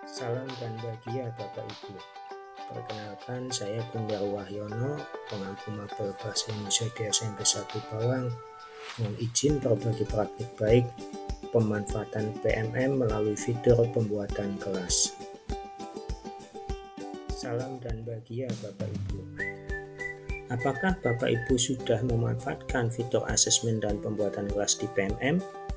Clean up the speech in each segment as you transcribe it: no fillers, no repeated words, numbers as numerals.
Salam dan bahagia Bapak Ibu. Perkenalkan, saya Gundar Wahyono, pengampu mapel bahasa Indonesia di SMP 1 Bawang. Mohon izin berbagi praktik baik pemanfaatan PMM melalui fitur pembuatan kelas. Salam dan bahagia Bapak Ibu. Apakah Bapak Ibu sudah memanfaatkan fitur asesmen dan pembuatan kelas di PMM?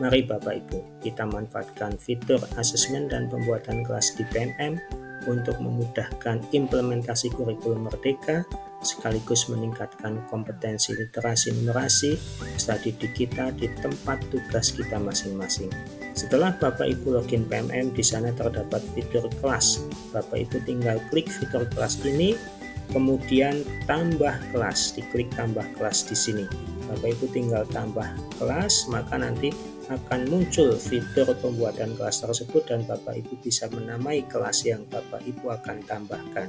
Mari Bapak Ibu, kita manfaatkan fitur asesmen dan pembuatan kelas di PMM untuk memudahkan implementasi kurikulum Merdeka, sekaligus meningkatkan kompetensi literasi numerasi peserta didik kita di tempat tugas kita masing-masing. Setelah Bapak Ibu login PMM, di sana terdapat fitur kelas. Bapak Ibu tinggal klik fitur kelas ini, kemudian tambah kelas, diklik tambah kelas di sini. Bapak Ibu tinggal tambah kelas, maka nanti akan muncul fitur pembuatan kelas tersebut dan Bapak Ibu bisa menamai kelas yang Bapak Ibu akan tambahkan.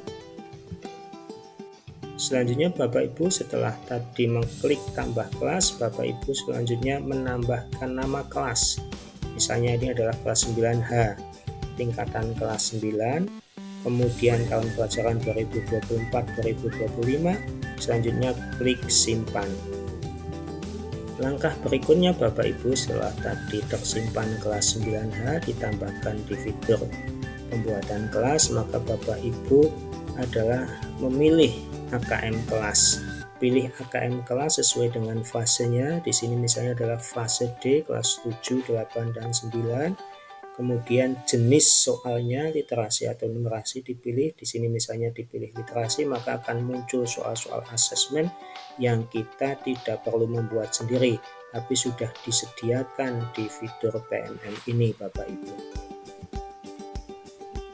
Selanjutnya Bapak Ibu setelah tadi mengklik tambah kelas, Bapak Ibu selanjutnya menambahkan nama kelas. Misalnya ini adalah kelas 9H, tingkatan kelas 9, kemudian tahun pelajaran 2024-2025, selanjutnya klik simpan. Langkah berikutnya Bapak Ibu setelah tadi tersimpan kelas 9H ditambahkan di fitur pembuatan kelas, maka Bapak Ibu adalah memilih AKM kelas. Pilih AKM kelas sesuai dengan fasenya. Di sini misalnya adalah fase D kelas 7, 8 dan 9. Kemudian jenis soalnya literasi atau numerasi dipilih. Di sini misalnya dipilih literasi, maka akan muncul soal-soal asesmen yang kita tidak perlu membuat sendiri, tapi sudah disediakan di fitur PMM ini Bapak Ibu.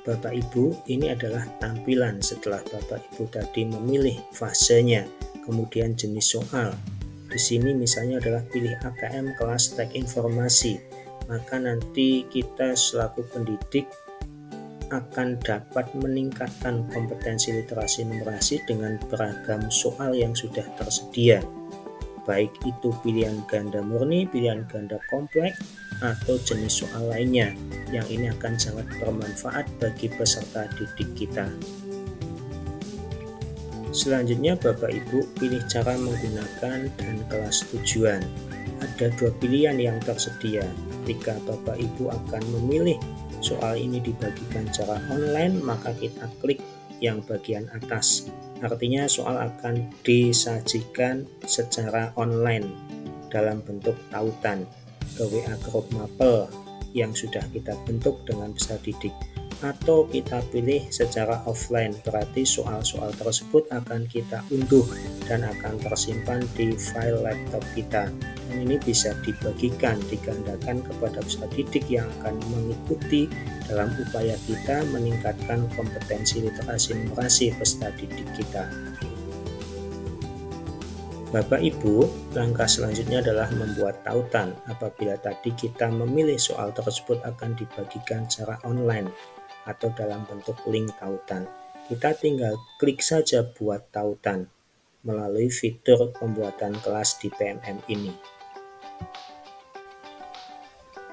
Bapak Ibu, ini adalah tampilan setelah Bapak Ibu tadi memilih fasenya, kemudian jenis soal. Di sini misalnya adalah pilih AKM kelas Teknik Informasi. Maka nanti kita selaku pendidik akan dapat meningkatkan kompetensi literasi numerasi dengan beragam soal yang sudah tersedia, baik itu pilihan ganda murni, pilihan ganda kompleks, atau jenis soal lainnya, yang ini akan sangat bermanfaat bagi peserta didik kita. Selanjutnya Bapak Ibu pilih cara menggunakan dan kelas tujuan. Ada dua pilihan yang tersedia. Ketika Bapak Ibu akan memilih soal ini dibagikan secara online, maka kita klik yang bagian atas. Artinya soal akan disajikan secara online dalam bentuk tautan ke WA grup mapel yang sudah kita bentuk dengan peserta didik. Atau kita pilih secara offline, berarti soal-soal tersebut akan kita unduh dan akan tersimpan di file laptop kita. Dan ini bisa dibagikan, digandakan kepada peserta didik yang akan mengikuti dalam upaya kita meningkatkan kompetensi literasi numerasi peserta didik kita. Bapak Ibu, langkah selanjutnya adalah membuat tautan. Apabila tadi kita memilih soal tersebut akan dibagikan secara online atau dalam bentuk link tautan, kita tinggal klik saja buat tautan melalui fitur pembuatan kelas di PMM ini.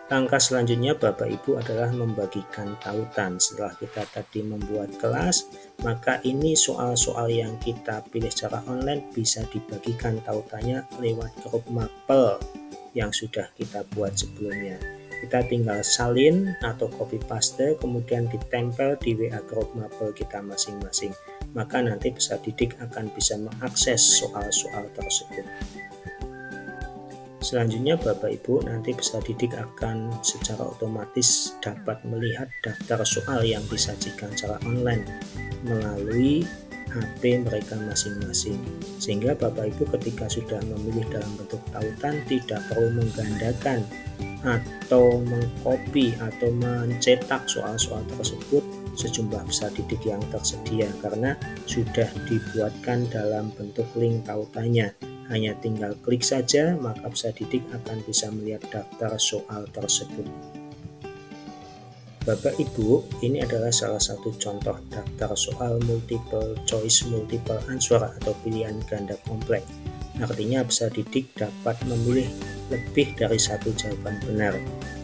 Langkah selanjutnya Bapak Ibu adalah membagikan tautan. Setelah kita tadi membuat kelas, maka ini soal-soal yang kita pilih secara online bisa dibagikan tautannya lewat grup mapel yang sudah kita buat sebelumnya. Kita tinggal salin atau copy paste, kemudian ditempel di WA grup mapel kita masing-masing. Maka nanti peserta didik akan bisa mengakses soal-soal tersebut. Selanjutnya Bapak Ibu, nanti peserta didik akan secara otomatis dapat melihat daftar soal yang disajikan secara online melalui HP mereka masing-masing. Sehingga Bapak Ibu ketika sudah memilih dalam bentuk tautan tidak perlu menggandakan atau mengcopy atau mencetak soal-soal tersebut sejumlah peserta didik yang tersedia, karena sudah dibuatkan dalam bentuk link tautannya. Hanya tinggal klik saja, maka peserta didik akan bisa melihat daftar soal tersebut. Bapak Ibu, ini adalah salah satu contoh daftar soal multiple choice multiple answer atau pilihan ganda kompleks. Artinya peserta didik dapat memilih lebih dari satu jawaban benar.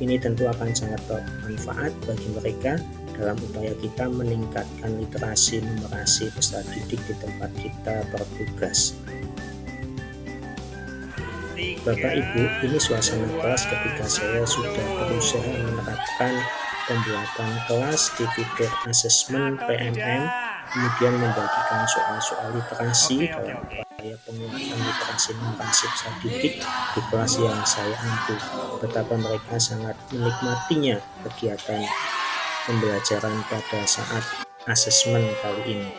Ini tentu akan sangat bermanfaat bagi mereka dalam upaya kita meningkatkan literasi numerasi peserta didik di tempat kita bertugas. Bapak Ibu, ini suasana kelas ketika saya sudah berusaha menerapkan pembuatan kelas di fitur asesmen PMM, kemudian membagikan soal-soal literasi dalam upaya penguatan literasi numerasi peserta didik di kelas yang saya ampu. Betapa mereka sangat menikmatinya kegiatan pembelajaran pada saat asesmen kali ini.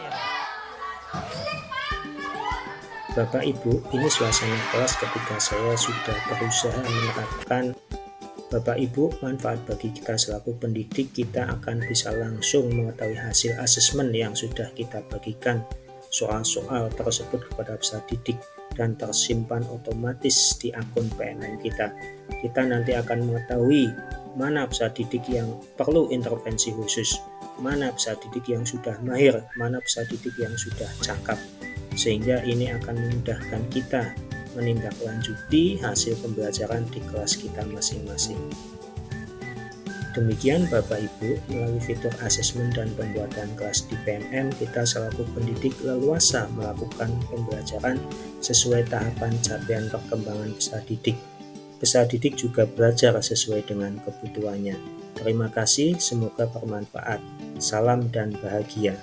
Bapak Ibu, ini suasana kelas ketika saya sudah berusaha menerapkan. Bapak Ibu, manfaat bagi kita selaku pendidik, kita akan bisa langsung mengetahui hasil asesmen yang sudah kita bagikan. Soal-soal tersebut kepada peserta didik dan tersimpan otomatis di akun PMM kita. Kita nanti akan mengetahui mana peserta didik yang perlu intervensi khusus, mana peserta didik yang sudah mahir, mana peserta didik yang sudah cakap. Sehingga ini akan memudahkan kita menindaklanjuti hasil pembelajaran di kelas kita masing-masing. Demikian Bapak Ibu, melalui fitur asesmen dan pembuatan kelas di PMM, kita selaku pendidik leluasa melakukan pembelajaran sesuai tahapan capaian perkembangan peserta didik. Peserta didik juga belajar sesuai dengan kebutuhannya. Terima kasih, semoga bermanfaat. Salam dan bahagia.